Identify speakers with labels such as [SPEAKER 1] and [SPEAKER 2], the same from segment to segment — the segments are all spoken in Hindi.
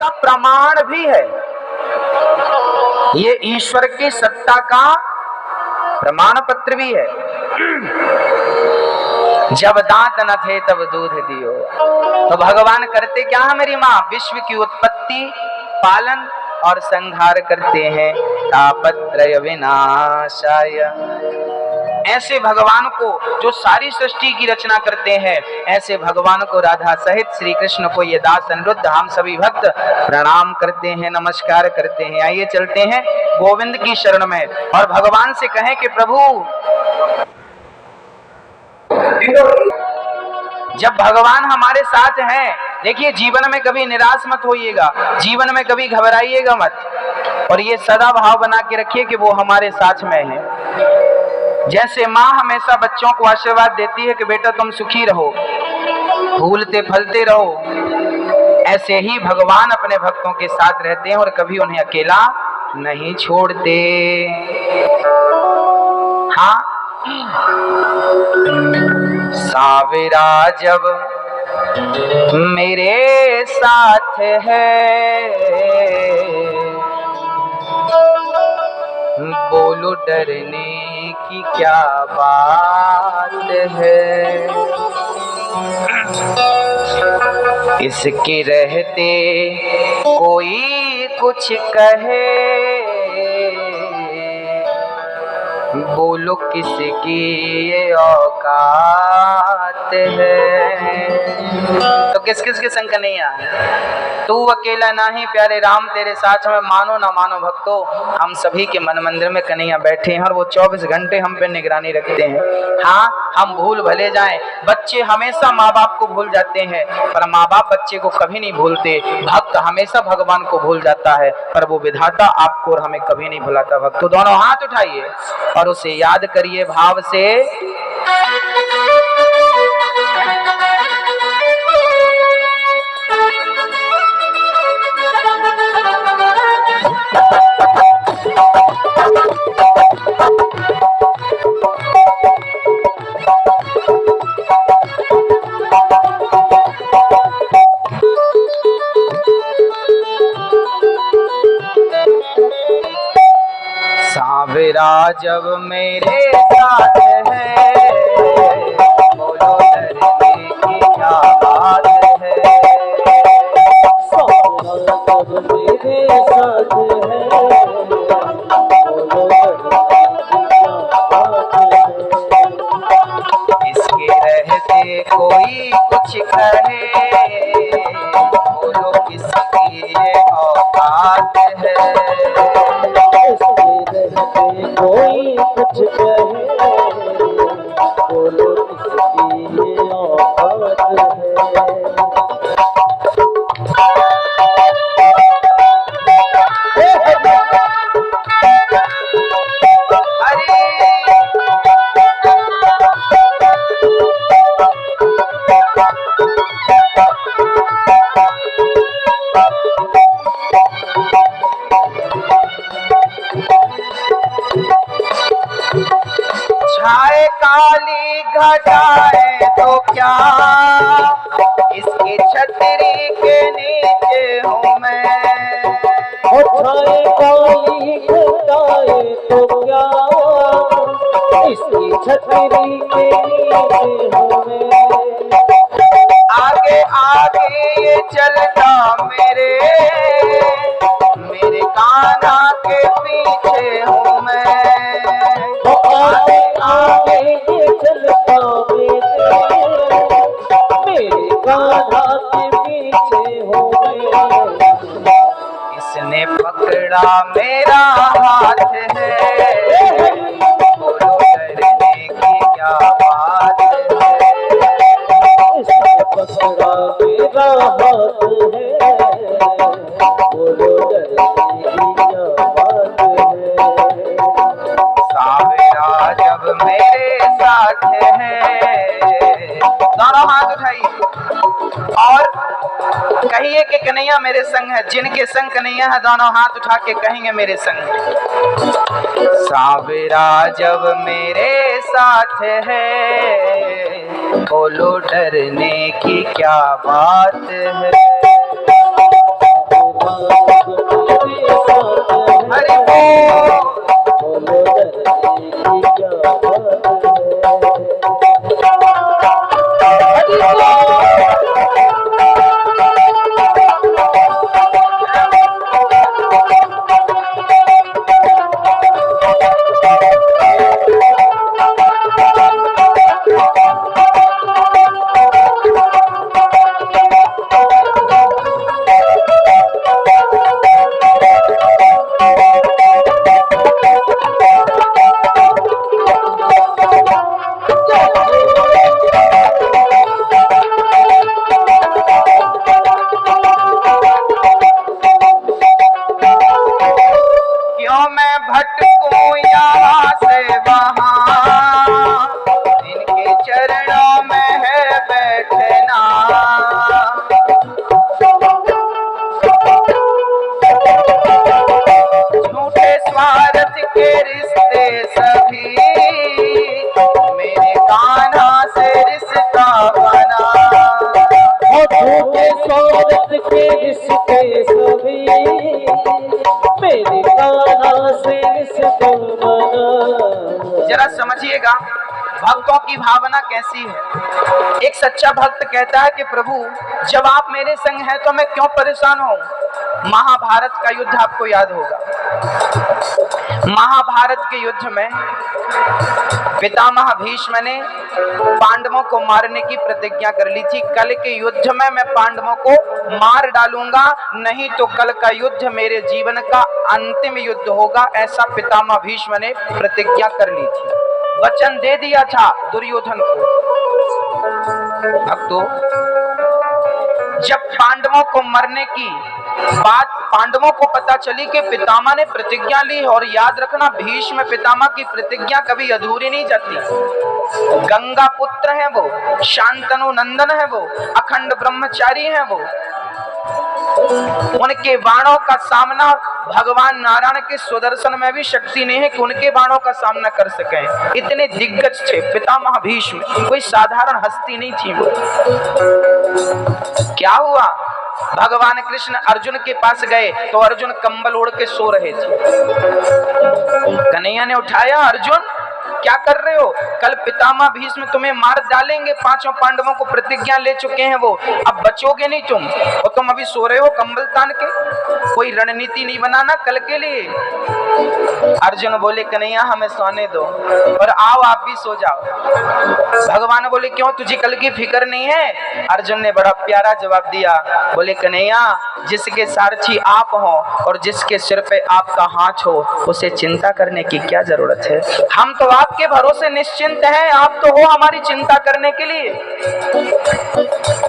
[SPEAKER 1] का प्रमाण भी है, ये ईश्वर की सत्ता का प्रमाण पत्र भी है। जब दांत न थे तब दूध दियो। तो भगवान करते क्या है मेरी माँ? विश्व की उत्पत्ति, पालन और संहार करते हैं। तापत्रय विनाशाय। ऐसे भगवान को जो सारी सृष्टि की रचना करते हैं, ऐसे भगवान को राधा सहित श्री कृष्ण को ये दास अनिरुद्ध हम सभी भक्त प्रणाम करते हैं, नमस्कार करते हैं। आइए चलते हैं गोविंद की शरण में और भगवान से कहें कि प्रभु, जब भगवान हमारे साथ हैं, देखिए जीवन में कभी निराश मत होइएगा, जीवन में कभी घबराइएगा मत, और ये सदा भाव बना के रखिए कि वो हमारे साथ में है। जैसे माँ हमेशा बच्चों को आशीर्वाद देती है कि बेटा तुम सुखी रहो, फूलते फलते रहो, ऐसे ही भगवान अपने भक्तों के साथ रहते हैं और कभी उन्हें अकेला नहीं छोड़ते। हाँ, सावेरा जब मेरे साथ है, बोलो डरने की क्या बात है। इसके रहते कोई कुछ कहे, बोलो किसकी ये औकात है। तो किस किस के संग नहीं आ, तू अकेला नहीं प्यारे राम तेरे साथ में, मानो ना मानो भक्तों, हम सभी के मन मंदिर में कन्हैया बैठे हैं और वो 24 घंटे हम पे निगरानी रखते हैं। हाँ, हम भूल भले जाएं, बच्चे हमेशा माँ बाप को भूल जाते हैं, पर माँ बाप बच्चे को कभी नहीं भूलते। भक्त हमेशा भगवान को भूल जाता है, पर वो विधाता आपको और हमें कभी नहीं भुलाता। भक्तों दोनों हाथ उठाइए और उसे याद करिए भाव से। सावेरा जब मेरे साथ है, बोलो डरने की क्या बात है।
[SPEAKER 2] सावेरा जब मेरे साथ है, बोलो डरने की क्या बात है।
[SPEAKER 1] इसके रहते कोई कुछ कहे, बोलो किसकी ये औकात है।
[SPEAKER 2] कोई कुछ कहे, बोलो किसकी ये औकात
[SPEAKER 1] छाए काली घटाए तो क्या, इसकी छतरी के नीचे हूँ मैं।
[SPEAKER 2] छाए काली घटाए तो क्या, इसकी छतरी के नीचे हूँ मैं।
[SPEAKER 1] आगे आगे ये चलता मेरे कान्हा के पीछे हूँ मैं।
[SPEAKER 2] आगे आगे ये चलता मेरे कान्हा के पीछे हूँ मैं।
[SPEAKER 1] इसने पकड़ा मेरा हाथ है, बोलो डरने की क्या बात है।
[SPEAKER 2] इसने पकड़ा मेरा हाथ है, बोलो डरने की क्या बात है।
[SPEAKER 1] सावेरा जब मेरे साथ है, दोनों हाथ उठाइए और कहिए कि कन्हैया मेरे संग है। जिनके संग कन्हैया है दोनों हाथ उठा के कहेंगे मेरे संग। सावेरा जब मेरे साथ है, बोलो डरने की क्या बात है। के रिश्ते सभी मेरे कान्हा से रिश्ता बना।
[SPEAKER 2] झूठे स्वार्थ के रिश्ते सभी मेरे कान्हा से रिश्ता बना।
[SPEAKER 1] जरा समझिएगा भक्तों की भावना कैसी है। एक सच्चा भक्त कहता है कि प्रभु जब आप मेरे संग हैं तो मैं क्यों परेशान हूं। महाभारत का युद्ध आपको याद होगा। महाभारत के युद्ध में पितामह भीष्म ने पांडवों को मारने की प्रतिज्ञा कर ली थी। कल के युद्ध में मैं पांडवों को मार डालूंगा, नहीं तो कल का युद्ध मेरे जीवन का अंतिम युद्ध होगा, ऐसा पितामह भीष्म ने प्रतिज्ञा कर ली थी, वचन दे दिया था दुर्योधन को। अब तो जब पांडवों को मरने की बात पांडवों को पता चली कि पितामह ने प्रतिज्ञा ली, और याद रखना भीष्म पितामह की प्रतिज्ञा कभी अधूरी नहीं जाती। गंगा पुत्र है वो, शांतनु नंदन है वो, अखंड ब्रह्मचारी है वो। उनके बाणों का सामना भगवान नारायण के सुदर्शन में भी शक्ति नहीं है कि उनके बाणों का सामना कर सकें। इतने दिग्गज थे पितामह भीष्म, कोई साधारण हस्ती नहीं थी वो। क्या हुआ, भगवान कृष्ण अर्जुन के पास गए तो अर्जुन कंबल ओढ़ के सो रहे थे। कन्हैया ने उठाया, अर्जुन क्या कर रहे हो, कल पितामह भीष्म तुम्हें मार डालेंगे, पांचों पांडवों को प्रतिज्ञा ले चुके हैं वो, अब बचोगे नहीं तुम, और तुम अभी सो रहे हो कंबल तान के, कोई रणनीति नहीं बनाना कल के लिए। अर्जुन बोले कन्हैया हमें सोने दो और आओ आप भी सो जाओ। भगवान बोले क्यों, तुझे कल की फिक्र नहीं है। अर्जुन ने बड़ा प्यारा जवाब दिया, बोले कन्हैया जिसके सारथी आप हो और जिसके सिर पे आपका हाथ हो उसे चिंता करने की क्या जरूरत है। हम तो आपके भरोसे निश्चिंत हैं, आप तो हो हमारी चिंता करने के लिए।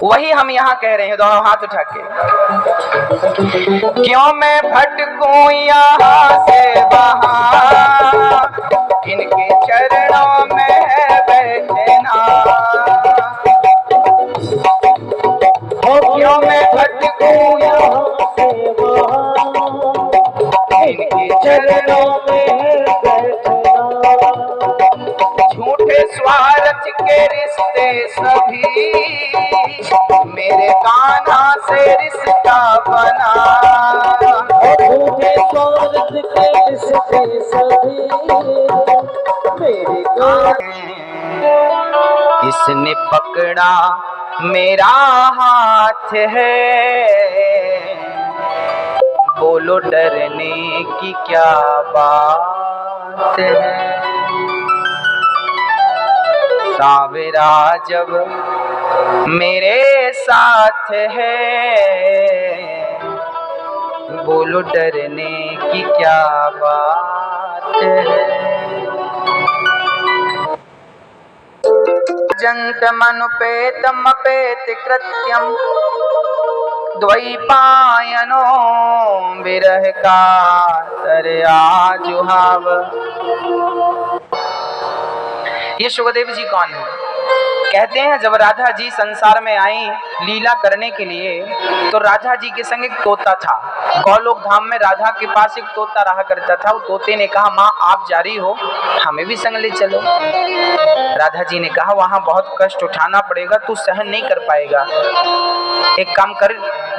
[SPEAKER 1] वही हम यहाँ कह रहे हैं दोनों हाथ उठा के, क्यों मैं भटकूं यहाँ से वहाँ, इनके चरणों में है बैठना। क्यों मैं भटकूं यहाँ
[SPEAKER 2] से वहाँ, इनके चरणों में है बैठना।
[SPEAKER 1] झूठे स्वार्थ के रिश्ते सभी मेरे कान्हा से रिश्ता बना।
[SPEAKER 2] झूठे स्वार्थ के रिश्ते सभी मेरे कान्हा।
[SPEAKER 1] इसने पकड़ा मेरा हाथ है, बोलो डरने की क्या बात है। सावरा जब मेरे साथ है, बोलो डरने की क्या बात है। जन्तमनुपेतमपेत कृत्यं द्वैपायनो विरह कातर आजुहाव। ये सुखदेव जी कौन है? कहते हैं जब राधा जी संसार में आई लीला करने के लिए तो राधा जी के संग एक तोता था। गौलोक धाम में राधा के पास एक तोता रहा करता था। वो तोते ने कहा माँ आप जा रही हो हमें भी संग ले चलो। राधा जी ने कहा वहां बहुत कष्ट उठाना पड़ेगा, तू सहन नहीं कर पाएगा। एक काम कर,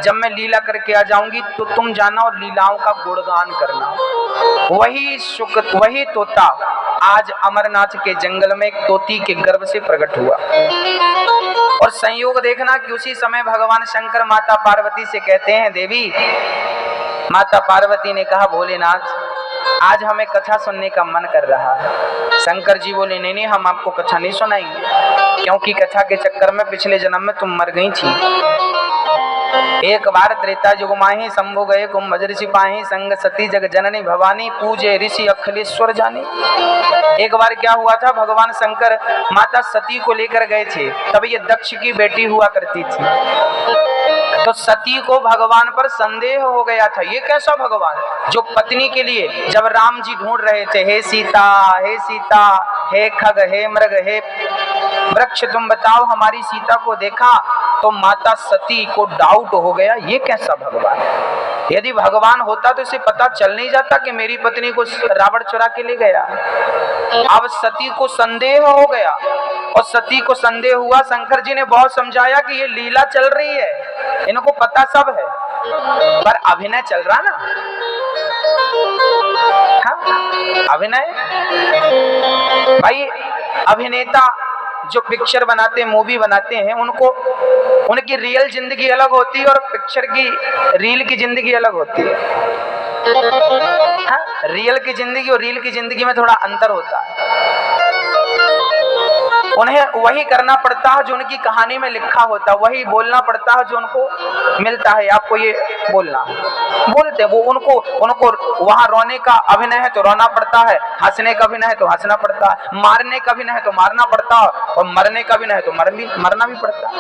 [SPEAKER 1] जब मैं लीला करके आ जाऊंगी तो तुम जाना और लीलाओं का गुणगान करना। वही तोता आज अमरनाथ के जंगल में एक तोती के गर्भ से प्रकट हुआ। और संयोग देखना कि उसी समय भगवान शंकर माता पार्वती से कहते हैं देवी। माता पार्वती ने कहा भोलेनाथ आज हमें कथा सुनने का मन कर रहा है। शंकर जी बोले नहीं हम आपको कथा नहीं सुनाएंगे, क्योंकि कथा के चक्कर में पिछले जन्म में तुम मर गई थी। एक बार त्रेता युग माही शंभु गए कुंभ ऋषि पाही, संग सती जग जननी भवानी, पूजे ऋषि अखिलेश्वर जानी। एक बार क्या हुआ था, भगवान शंकर माता सती को लेकर गए थे। तब ये दक्ष की बेटी हुआ करती थी। तो सती को भगवान पर संदेह हो गया था, ये कैसा भगवान जो पत्नी के लिए जब राम जी ढूंढ रहे थे हे सीता हे खग हे मृग हे वृक्ष तुम बताओ हमारी सीता को देखा, तो माता सती को डाउट हो गया ये कैसा भगवान है। यदि भगवान होता तो इसे पता चल नहीं जाता कि मेरी पत्नी को रावण चुरा के ले गया। अब सती को संदेह हो गया, और सती को संदेह हुआ। शंकर जी ने बहुत समझाया कि ये लीला चल रही है, इनको पता सब है, पर अभिनय चल रहा ना। हाँ, अभिनय भाई, अभिनेता जो पिक्चर बनाते हैं, मूवी बनाते हैं, उनको उनकी रियल जिंदगी अलग होती है और पिक्चर की रील की जिंदगी अलग होती है। हाँ, रियल की जिंदगी और रील की जिंदगी में थोड़ा अंतर होता है। उन्हें वही करना पड़ता है जो उनकी कहानी में लिखा होता है, वही बोलना पड़ता है जो उनको मिलता है। आपको ये बोलना बोलते वो उनको वहां रोने का अभिनय है तो रोना पड़ता है, हंसने का अभिनय है तो हंसना पड़ता है, मारने का अभिनय है तो मारना पड़ता है, और मरने का अभिनय है तो मरना भी पड़ता है।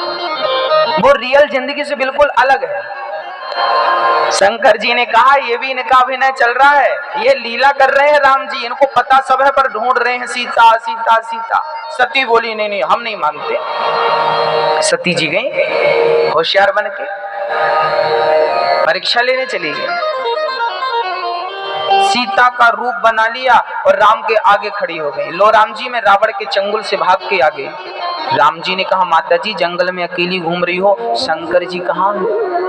[SPEAKER 1] वो रियल जिंदगी से बिल्कुल अलग है। शंकर जी ने कहा ये भी इनका अभिनय चल रहा है, ये लीला कर रहे हैं राम जी, इनको पता सब है पर ढूंढ रहे हैं सीता सीता सीता। सती बोली नहीं हम नहीं मानते। सती जी गई होशियार बन के, परीक्षा लेने चली गई, सीता का रूप बना लिया और राम के आगे खड़ी हो गई। लो राम जी, मैं रावण के चंगुल से भाग के आ गई। राम जी ने कहा माता जी जंगल में अकेली घूम रही हो, शंकर जी कहाँ हैं?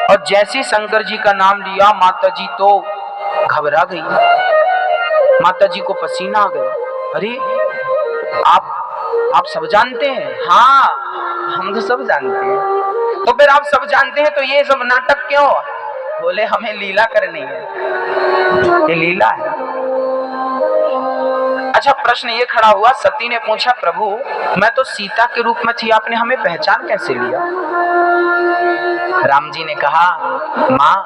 [SPEAKER 1] और जैसे शंकर जी का नाम लिया माता जी तो घबरा गई, माता जी को पसीना आ गया। अरे आप सब जानते हैं? हाँ हम तो सब जानते हैं। तो फिर आप सब जानते हैं तो ये सब नाटक क्यों? बोले हमें लीला करनी है, ये लीला है। अच्छा, प्रश्न ये खड़ा हुआ, सती ने पूछा प्रभु मैं तो सीता के रूप में थी, आपने हमें पहचान कैसे लिया? राम जी ने कहा माँ,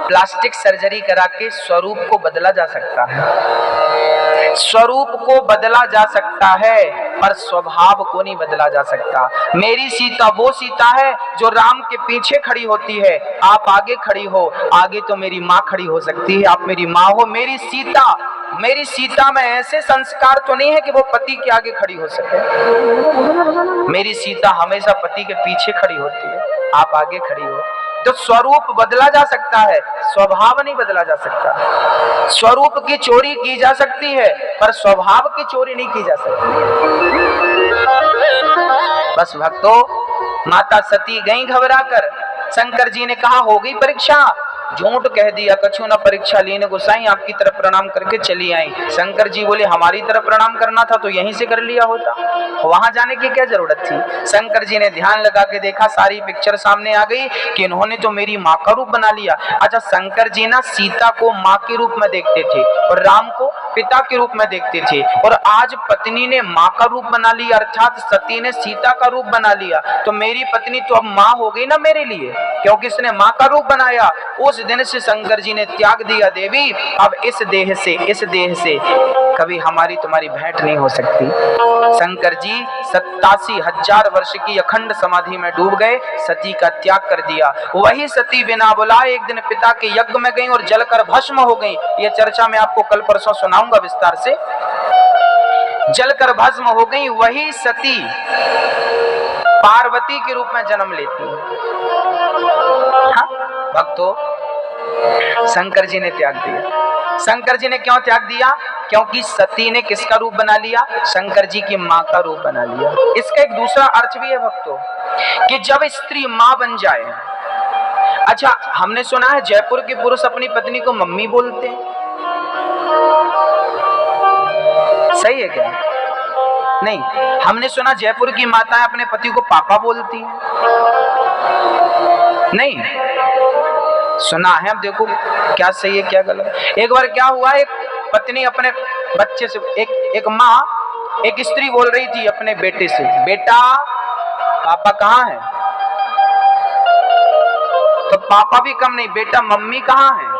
[SPEAKER 1] प्लास्टिक सर्जरी करा के स्वरूप को बदला जा सकता है, स्वरूप को बदला जा सकता है पर स्वभाव को नहीं बदला जा सकता। मेरी सीता वो सीता है जो राम के पीछे खड़ी होती है, आप आगे खड़ी हो, आगे तो मेरी माँ खड़ी हो सकती है, आप मेरी माँ हो। मेरी सीता में ऐसे संस्कार तो नहीं है कि वो पति के आगे खड़ी हो सके। मेरी सीता हमेशा पति के पीछे खड़ी होती है, आप आगे खड़ी हो। तो स्वरूप बदला जा सकता है, स्वभाव नहीं बदला जा सकता। स्वरूप की चोरी की जा सकती है पर स्वभाव की चोरी नहीं की जा सकती। बस भक्तों, माता सती गई घबरा कर। शंकर जी ने कहा हो गई परीक्षा? झूठ कह दिया, कछु न परीक्षा लीन गोसाई, आपकी तरफ प्रणाम करके चली आई। शंकर जी बोले हमारी तरफ प्रणाम करना था तो यहीं से कर लिया होता, वहां जाने की क्या जरूरत थी? शंकर जी ने ध्यान लगा के देखा, सारी पिक्चर सामने आ गई कि इन्होंने तो मेरी माँ का रूप बना लिया। अच्छा, शंकर जी ना सीता को माँ के रूप में देखते थे और राम को पिता के रूप में देखते थे, और आज पत्नी ने माँ का रूप बना लिया, अर्थात सती ने सीता का रूप बना लिया। तो मेरी पत्नी तो अब माँ हो गई ना मेरे लिए, क्योंकि इसने माँ का रूप बनाया। उस दिन से शंकर जी ने त्याग दिया, देवी अब इस देह से कभी हमारी तुम्हारी भेंट नहीं हो सकती। शंकर जी 87,000 वर्ष की अखंड समाधि में डूब गए, सती का त्याग कर दिया। वही सती बिना बुलाए एक दिन पिता के यज्ञ में गई और जलकर भस्म हो गई। ये चर्चा मैं आपको कल परसों सुनाऊंगा विस्तार से। जलकर भस्म हो गई वही सती पार्वती के रूप में जन्म लेती है। हाँ भक्तों, शंकर जी ने त्याग दिया। शंकर जी ने क्यों त्याग दिया? क्योंकि सती ने किसका रूप बना लिया? शंकर जी की माँ का रूप बना लिया। इसका एक दूसरा अर्थ भी है भक्तों, कि जब स्त्री माँ बन जाए। अच्छा, हमने सुना है जयपुर के पुरुष अपनी पत्नी को मम्मी बोलते हैं, सही है क्या? नहीं, हमने सुना जयपुर की माताएं अपने पति को पापा बोलती हैं, नहीं सुना है। अब देखो क्या सही है क्या गलत। एक बार क्या हुआ, एक पत्नी अपने बच्चे से, एक माँ, एक स्त्री बोल रही थी अपने बेटे से, बेटा पापा कहाँ है? तो पापा भी कम नहीं, बेटा मम्मी कहाँ है?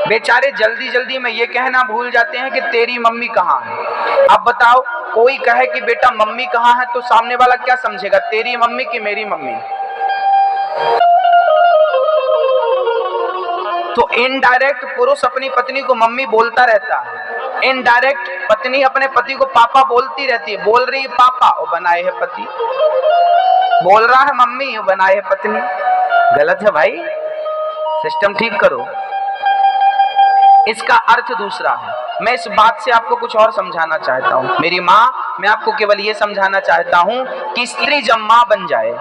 [SPEAKER 1] बेचारे जल्दी जल्दी में ये कहना भूल जाते हैं कि तेरी मम्मी कहाँ है। अब बताओ, कोई कहे कि बेटा मम्मी कहाँ है तो सामने वाला क्या समझेगा, तेरी मम्मी कि मेरी मम्मी? तो इनडायरेक्ट पुरुष अपनी पत्नी को मम्मी बोलता रहता है, इनडायरेक्ट पत्नी अपने पति को पापा बोलती रहती है। बोल रही है पापा, वो बनाए है पति, बोल रहा है मम्मी, वो बनाए है पत्नी। गलत है भाई। सिस्टम ठीक करो। इसका अर्थ दूसरा है। मैं इस बात से आपको कुछ और समझाना चाहता हूँ। मेरी माँ, मैं आपको केवल ये समझाना चाहता हूँ कि स्त्री जब माँ बन जाए,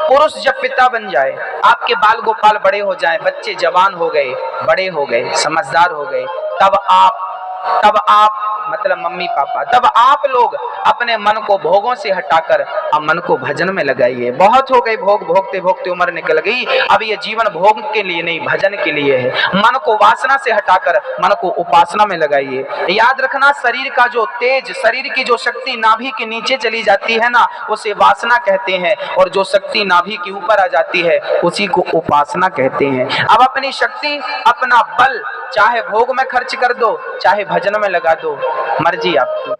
[SPEAKER 1] पुरुष जब पिता बन जाए, आपके बाल गोपाल बड़े हो जाएं, बच्चे जवान हो गए, बड़े हो गए, समझदार हो गए, तब आप मतलब मम्मी पापा, तब आप लोग अपने मन को भोगों से हटाकर अब मन को भजन में लगाइए। बहुत हो गई भोग, भोगते भोगते उम्र निकल गई। अब ये जीवन भोग के लिए नहीं, भजन के लिए है। मन को वासना से हटाकर मन को उपासना में लगाइए। याद रखना, शरीर का जो तेज, शरीर की जो शक्ति नाभि के नीचे चली जाती है ना, उसे वासना कहते हैं, और जो शक्ति नाभि के ऊपर आ जाती है उसी को उपासना कहते हैं। अब अपनी शक्ति, अपना बल चाहे भोग में खर्च कर दो, चाहे भजन में लगा दो, मर्जी आपकी।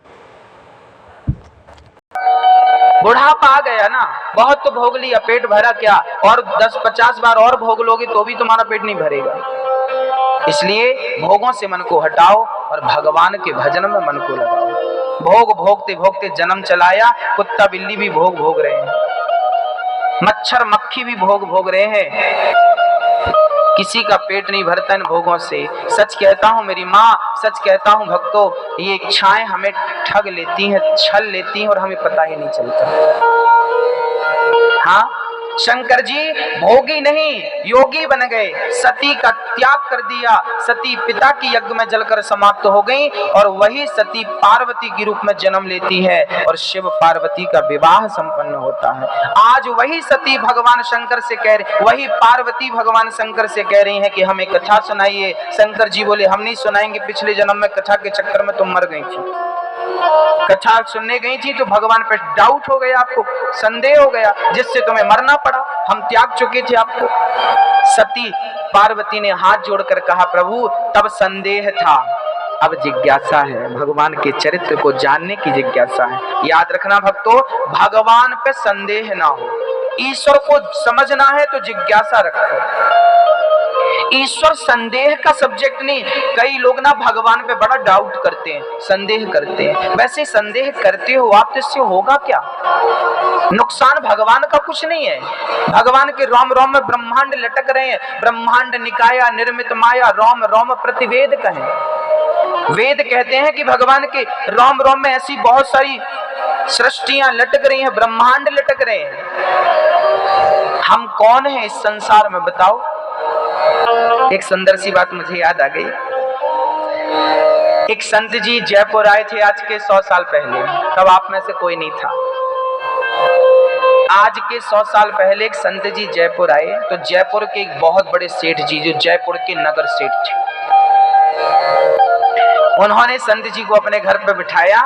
[SPEAKER 1] बुढ़ापा आ गया ना, बहुत तो भोग लिया, पेट भरा क्या, और 10-50 बार और भोग लोगे तो भी तुम्हारा पेट नहीं भरेगा। इसलिए भोगों से मन को हटाओ और भगवान के भजन में मन को लगाओ। भोग भोगते भोगते जन्म चलाया, कुत्ता बिल्ली भी भोग भोग रहे हैं, मच्छर मक्खी भी भोग भोग रहे हैं। किसी का पेट नहीं भरता इन भोगों से। सच कहता हूँ मेरी माँ, सच कहता हूँ भक्तों, ये इच्छाएं हमें ठग लेती हैं, छल लेती हैं और हमें पता ही नहीं चलता। हाँ, शंकर जी भोगी नहीं योगी बन गए, सती का त्याग कर दिया, सती पिता की यज्ञ में जलकर समाप्त हो गई, और वही सती पार्वती के रूप में जन्म लेती है और शिव पार्वती का विवाह संपन्न होता है। आज वही सती भगवान शंकर से कह रही, वही पार्वती भगवान शंकर से कह रही है कि हमें कथा सुनाइए। शंकर जी बोले हम नहीं सुनाएंगे, पिछले जन्म में कथा के चक्कर में तुम मर गई थी, कथा सुनने गई थी तो भगवान पे डाउट हो गया, आपको संदेह हो गया, जिससे तुम्हें मरना पड़ा, हम त्याग चुके थे आपको। सती पार्वती ने हाथ जोड़कर कहा प्रभु तब संदेह था, अब जिज्ञासा है, भगवान के चरित्र को जानने की जिज्ञासा है। याद रखना भक्तों, भगवान पे संदेह ना हो, ईश्वर को समझना है तो जिज्ञासा रखो। ईश्वर संदेह का सब्जेक्ट नहीं। कई लोग ना भगवान पे बड़ा डाउट करते हैं, संदेह करते हैं। वैसे संदेह करते हो आप तो इससे होगा क्या? नुकसान भगवान का कुछ नहीं है। भगवान के रोम रोम में ब्रह्मांड लटक रहे हैं। ब्रह्मांड निकाया निर्मित माया, रोम रोम प्रतिवेद कहें। वेद कहते हैं कि भगवान के रोम रोम में ऐसी बहुत सारी सृष्टियां लटक रही हैं, ब्रह्मांड लटक रहे हैं। हम कौन है इस संसार में बताओ? एक सुंदर सी बात मुझे याद आ गई। एक संत जी जयपुर आए थे आज के 100 साल पहले, तब आप में से कोई नहीं था। आज के 100 साल पहले एक संत जी जयपुर आए, तो जयपुर के एक बहुत बड़े सेठ जी, जो जयपुर के नगर सेठ थे, उन्होंने संत जी को अपने घर पे बिठाया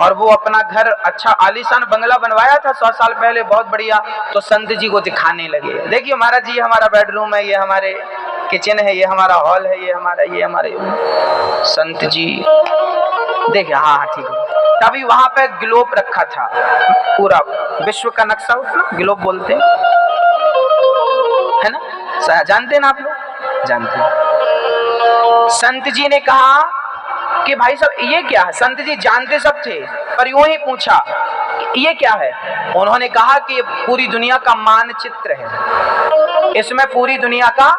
[SPEAKER 1] और वो अपना घर अच्छा आलीशान बंगला बनवाया था 100 साल पहले, बहुत बढ़िया। तो संत जी को दिखाने लगे, देखिए महाराज जी, हमारा बेडरूम है, ये हमारे किचन है, ये हमारा हॉल है, ये हमारे संत जी देखिए, हाँ ठीक है। तभी वहां पे ग्लोब रखा था, पूरा विश्व का नक्शा, उसमें ग्लोब बोलते हैं, है ना, जानते हैं ना आप लोग? जानते हैं। संत जी ने कहा कि भाई साहब ये क्या है? संत जी जानते सब थे, पर यूं ही पूछा ये क्या है? उन्होंने कहा कि ये पूरी दुनिया का मानचित्र है, इसमें पूरी दुनिया का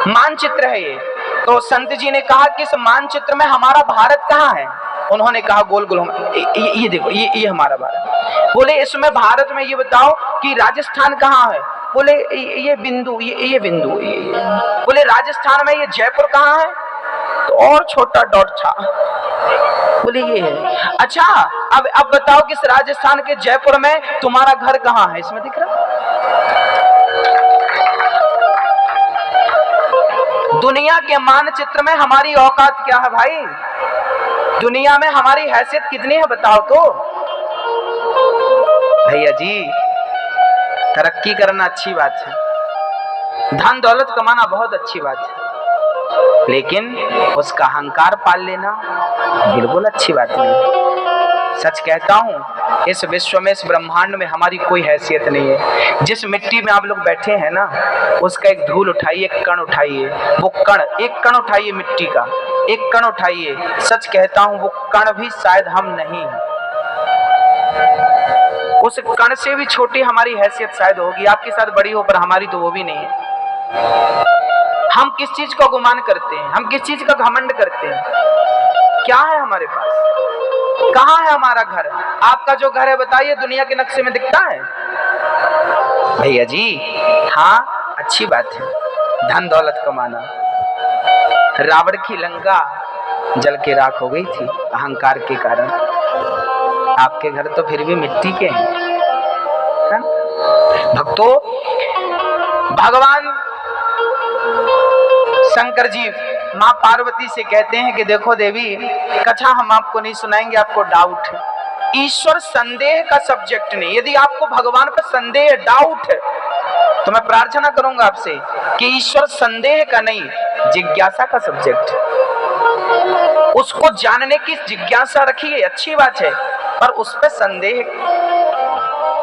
[SPEAKER 1] मानचित्र है ये। तो संत जी ने कहा कि इस मानचित्र में हमारा भारत कहाँ है? उन्होंने कहा गोल गोल ये देखो, ये हमारा भारत। बोले इसमें भारत में ये बताओ कि राजस्थान कहाँ है? बोले ये बिंदु, ये बिंदु, बोले राजस्थान में ये जयपुर कहाँ है? तो और छोटा डॉट था, बोले ये है। अच्छा अब बताओ कि इस राजस्थान के जयपुर में तुम्हारा घर कहाँ है? इसमें दिख रहा? दुनिया के मानचित्र में हमारी औकात क्या है भाई? दुनिया में हमारी हैसियत कितनी है बताओ तो। भैया जी, तरक्की करना अच्छी बात है, धन दौलत कमाना बहुत अच्छी बात है, लेकिन उसका अहंकार पाल लेना बिल्कुल अच्छी बात नहीं। सच कहता हूँ, इस विश्व में, इस ब्रह्मांड में हमारी कोई हैसियत नहीं है। जिस मिट्टी में आप लोग बैठे हैं ना, उसका एक धूल उठाइए, एक कण उठाइए, वो कण, एक कण उठाइए मिट्टी का, एक कण उठाइए, सच कहता हूँ वो कण भी शायद हम नहीं है। उस कण से भी छोटी हमारी हैसियत शायद होगी, आपके साथ बड़ी हो, पर हमारी तो वो भी नहीं है। हम किस चीज का गुमान करते हैं, हम किस चीज का घमंड करते हैं? क्या है हमारे पास? कहाँ है हमारा घर? आपका जो घर है बताइए, दुनिया के नक्शे में दिखता है? भैया जी हाँ, अच्छी बात है धन दौलत कमाना। रावण की लंका जल के राख हो गई थी अहंकार के कारण। आपके घर तो फिर भी मिट्टी के हैं। भक्तों, भगवान शंकर जी माँ पार्वती से कहते हैं कि देखो देवी, कथा हम आपको नहीं सुनाएंगे, आपको डाउट है। ईश्वर संदेह का सब्जेक्ट नहीं। यदि आपको भगवान पर संदेह, डाउट है, तो मैं प्रार्थना करूंगा आपसे कि ईश्वर संदेह का नहीं, जिज्ञासा का सब्जेक्ट है। उसको जानने की जिज्ञासा रखिए, अच्छी बात है, पर उस पर संदेह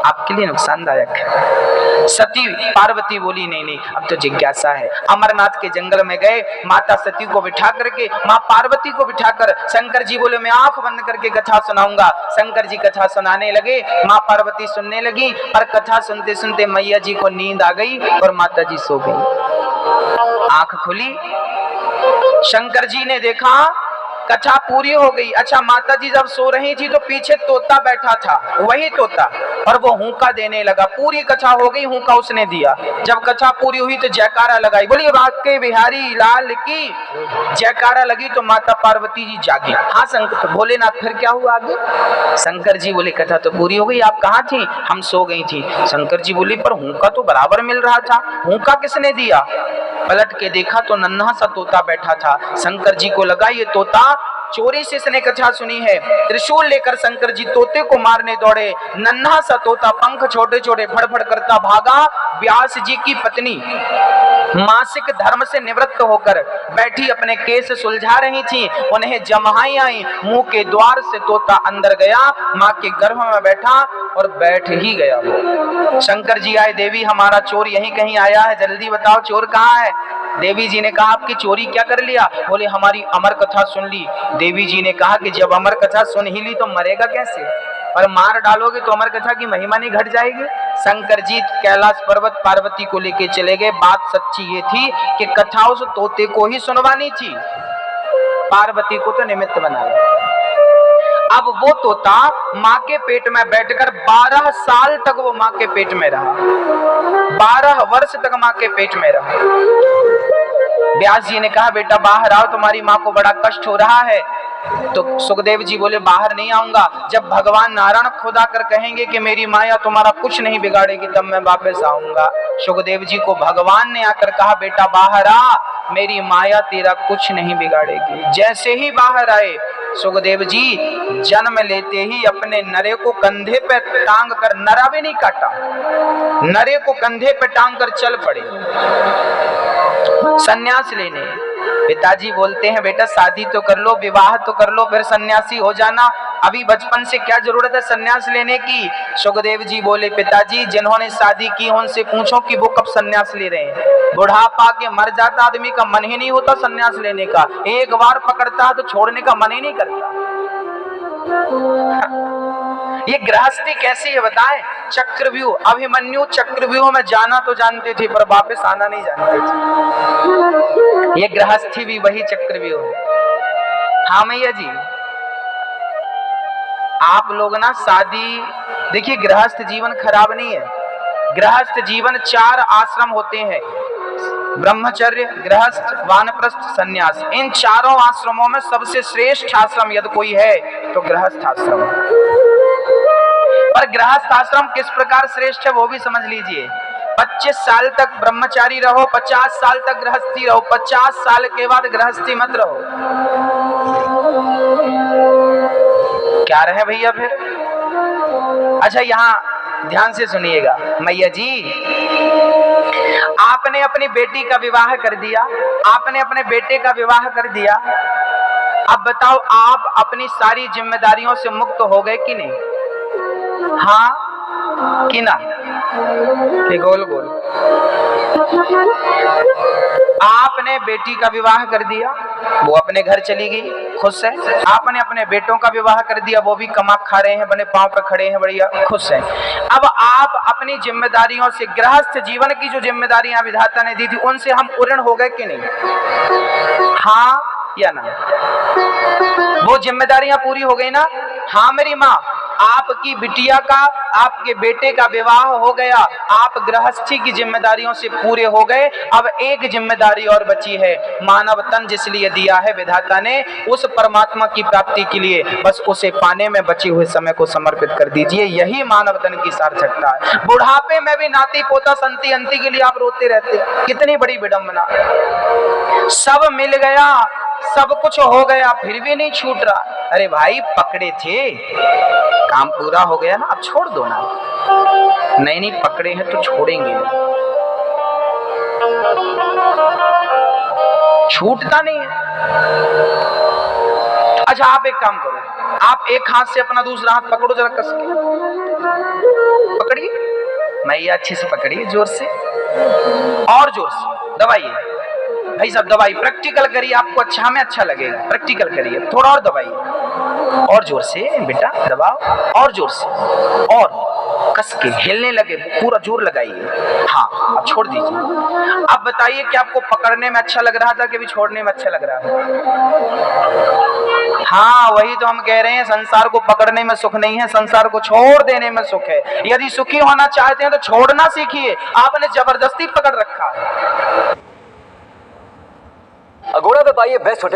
[SPEAKER 1] आपके लिए नुकसानदायक है। सती पार्वती बोली नहीं नहीं, अब तो जिज्ञासा है। अमरनाथ के जंगल में गए, माता सती को बिठा करके, माँ पार्वती को बिठाकर शंकर जी बोले मैं आंख बंद करके कथा सुनाऊंगा। शंकर जी कथा सुनाने लगे, माँ पार्वती सुनने लगी, और कथा सुनते सुनते मैया जी को नींद आ गई और माता जी सो गई। आंख खुली, शंकर जी ने देखा कथा पूरी हो गई। अच्छा, माता जी जब सो रही थी तो पीछे तोता बैठा था, वही तोता, और वो हुंका देने लगा। पूरी कथा हो गई, हुंका उसने दिया। जब कथा पूरी हुई तो जयकारा लगाई, बोलिए बांके बिहारी लाल की। जयकारा लगी तो माता पार्वती जी जागी। हाँ शंकर भोलेनाथ, फिर क्या हुआ आगे? शंकर जी बोले कथा तो पूरी हो गई, आप कहाँ थी? हम सो गई थी। शंकर जी बोले पर हुंका तो बराबर मिल रहा था, हुंका किसने दिया? पलट के देखा तो नन्हा सा तोता बैठा था। शंकर जी को लगा ये तोता चोरी से इसने कथा सुनी है। त्रिशूल लेकर शंकर जी तोते को मारने दौड़े। नन्हा सा तोता पंख छोटे छोटे फड़फड़ करता भागा। व्यास जी की पत्नी मासिक धर्म से निवृत्त होकर बैठी अपने केस सुलझा रही थी, उन्हें जमाई आई। मुंह के द्वार से तोता अंदर गया, माँ के गर्भ में बैठा और बैठ ही गया वो। शंकर जी आए, देवी हमारा चोर यहीं कहीं आया है, जल्दी बताओ चोर कहाँ है? देवी जी ने कहा आपकी चोरी क्या कर लिया? बोले हमारी अमर कथा सुन ली। देवी जी ने कहा कि जब अमर कथा सुन ही ली तो मरेगा कैसे? और मार डालोगे तो अमर कथा की महिमा नहीं घट जाएगी? शंकर जी कैलाश पर्वत पार्वती को लेके चले गए। बात सच्ची ये थी कि कथा उस तोते को ही सुनवानी थी, पार्वती को तो निमित्त बनाया। अब वो तोता माँ के पेट में बैठकर 12 साल तक वो माँ के पेट में रहा, 12 वर्ष तक माँ के पेट में रहा। व्यास जी ने कहा बेटा बाहर आओ, तुम्हारी माँ को बड़ा कष्ट हो रहा है। तो सुखदेव जी बोले बाहर नहीं आऊंगा, जब भगवान नारायण खुद आकर कहेंगे कि मेरी माया तुम्हारा कुछ नहीं बिगाड़ेगी तब मैं वापस आऊंगा। सुखदेव जी को भगवान ने आकर कहा बेटा बाहर आ, मेरी माया तेरा कुछ नहीं बिगाड़ेगी। जैसे ही बाहर आए सुखदेव जी जन्म लेते ही अपने नरे को कंधे पे टांग कर, नरा भी नहीं काटा, नरे को कंधे पे टांग कर चल पड़े सन्यास लेने। पिताजी बोलते हैं बेटा शादी तो कर लो, विवाह तो कर लो, फिर सन्यासी हो जाना, अभी बचपन से क्या जरूरत है सन्यास लेने की? सुखदेव जी बोले पिताजी जिन्होंने शादी की उनसे पूछो कि वो कब सन्यास ले रहे हैं। बुढ़ापा के मर जाता आदमी का मन ही नहीं होता सन्यास लेने का, एक बार पकड़ता है तो छोड़ने का मन ही नहीं करता। ये गृहस्थी कैसी है बताएं? चक्रव्यूह, अभिमन्यु चक्रव्यूह में जाना तो जानते थे पर वापस आना नहीं जानते थे। ये गृहस्थी भी वही चक्रव्यूह है। हाँ मैया जी, आप लोग ना शादी, देखिए गृहस्थ जीवन खराब नहीं है। गृहस्थ जीवन 4 आश्रम होते हैं, ब्रह्मचर्य, गृहस्थ, वानप्रस्थ, सन्यास। इन चारों आश्रमों में सबसे श्रेष्ठ आश्रम यदि कोई है तो गृहस्थ आश्रम। पर गृहस्थ आश्रम किस प्रकार श्रेष्ठ है वो भी समझ लीजिए। 25 साल तक ब्रह्मचारी रहो, 50 साल तक गृहस्थी रहो, 50 साल के बाद गृहस्थी मत रहो। क्या रहे भैया फिर? अच्छा यहाँ ध्यान से सुनिएगा मैया जी, आपने अपनी बेटी का विवाह कर दिया, आपने अपने बेटे का विवाह कर दिया। अब बताओ आप अपनी सारी जिम्मेदारियों से मुक्त हो गए कि नहीं? हाँ कि ना? कि गोल गोल? आपने बेटी का विवाह कर दिया, वो अपने घर चली गई खुश है। आपने अपने बेटों का विवाह कर दिया, वो भी कमा खा रहे हैं, बने पांव पे खड़े हैं, बढ़िया खुश हैं। अब आप अपनी जिम्मेदारियों से, गृहस्थ जीवन की जो जिम्मेदारियां विधाता ने दी थी, उनसे हम उऋण हो गए कि नहीं? हाँ या ना? वो जिम्मेदारियां पूरी हो गई ना? हाँ मेरी माँ, आपकी बिटिया का, आपके बेटे का विवाह हो गया, आप गृहस्थी की जिम्मेदारियों से पूरे हो गए। अब एक जिम्मेदारी और बची है, मानव तन जिसलिए दिया है विधाता ने, उस परमात्मा की प्राप्ति के लिए, बस उसे पाने में बचे हुए समय को समर्पित कर दीजिए। यही मानव तन की सार्थकता है। बुढ़ापे में भी नाती पोता संती अंती के लिए आप रोते रहते, कितनी बड़ी विडंबना। सब मिल गया, सब कुछ हो गया, फिर भी नहीं छूट रहा। अरे भाई पकड़े थे, काम पूरा हो गया ना, अब छोड़ दो ना। नहीं नहीं, पकड़े हैं तो छोड़ेंगे नहीं, छूटता नहीं है। अच्छा आप एक काम करो, आप एक हाथ से अपना दूसरा हाथ पकड़ो जरा कस के, पकड़िए, मैं ये अच्छे से पकड़िए, जोर से और जोर से दबाइए भाई साहब, दबाइए, प्रैक्टिकल करिए, आपको अच्छा में अच्छा लगेगा। प्रैक्टिकल करिए, थोड़ा और दबाइए, और जोर से बेटा दबाओ, और जोर से, और कस के हिलने लगे, पूरा जोर लगाइए। हाँ अब छोड़ दीजिए। अब बताइए कि आपको पकड़ने में अच्छा लग रहा था कि भी छोड़ने में अच्छा लग रहा है? हाँ वही तो हम कह रहे हैं, संसार को पकड़ने में सुख नहीं है, संसार को छोड़ देने में सुख है। यदि सुखी होना चाहते हैं तो छोड़ना सीखिए, आपने जबरदस्ती पकड़ रखा है।
[SPEAKER 3] अगोड़ा पे पाइए बेस्ट होटल।